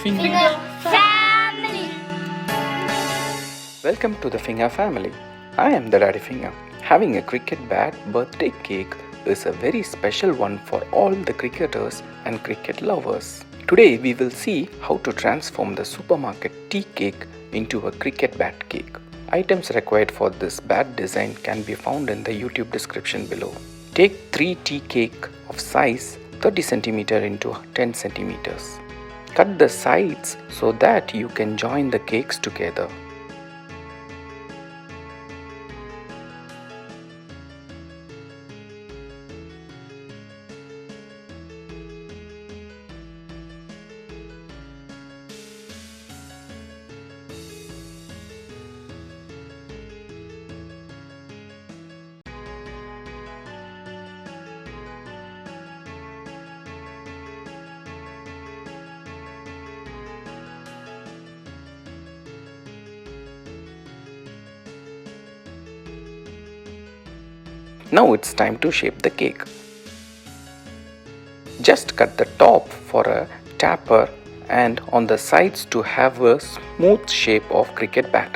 Finger family. Welcome to the Finger family. I am the Daddy Finger. Having a cricket bat birthday cake is a very special one for all the cricketers and cricket lovers. Today we will see how to transform the supermarket tea cake into a cricket bat cake. Items required for this bat design can be found in the YouTube description below. Take 3 tea cake of size 30 cm into 10 cm. Cut the sides so that you can join the cakes together. Now it's time to shape the cake. Just cut the top for a tapper and on the sides to have a smooth shape of cricket bat.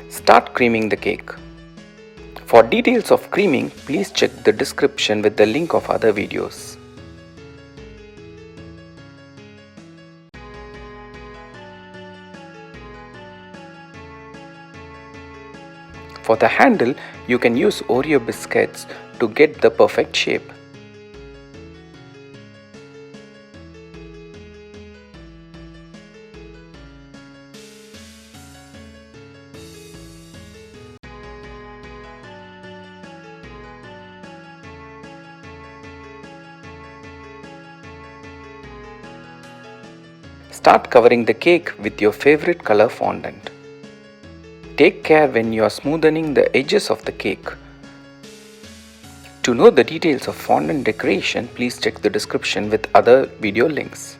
Start creaming the cake. For details of creaming, please check the description with the link of other videos. For the handle, you can use Oreo biscuits to get the perfect shape. Start covering the cake with your favorite color fondant. Take care when you are smoothing the edges of the cake. To know the details of fondant decoration, please check the description with other video links.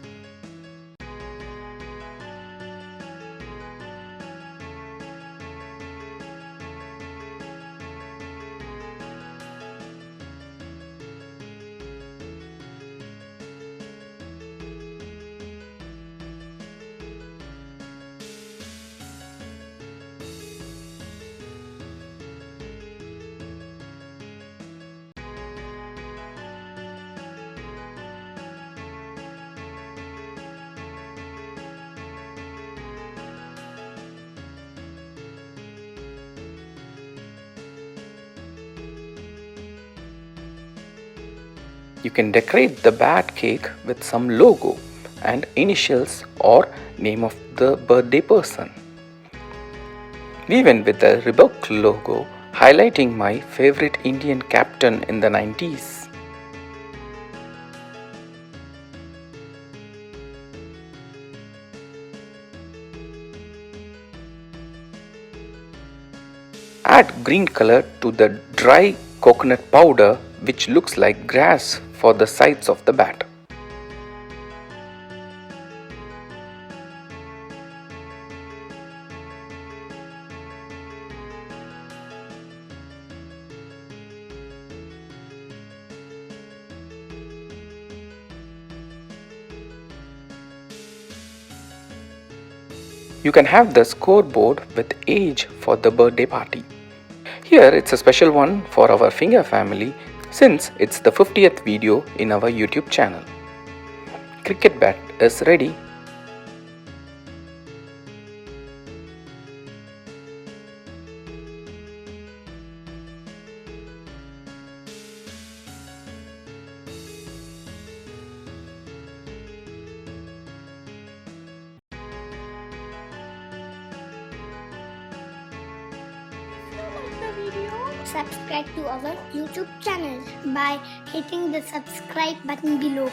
You can decorate the bat cake with some logo and initials or name of the birthday person. We went with the Reebok logo, highlighting my favorite Indian captain in the 90s. Add green color to the dry coconut powder, which looks like grass, for the sides of the bat. You can have the scoreboard with age for the birthday party. Here it's a special one for our Finger family since it's the 50th video in our YouTube channel. Cricket bat is ready. If you like the video, subscribe to our YouTube channel by hitting the subscribe button below.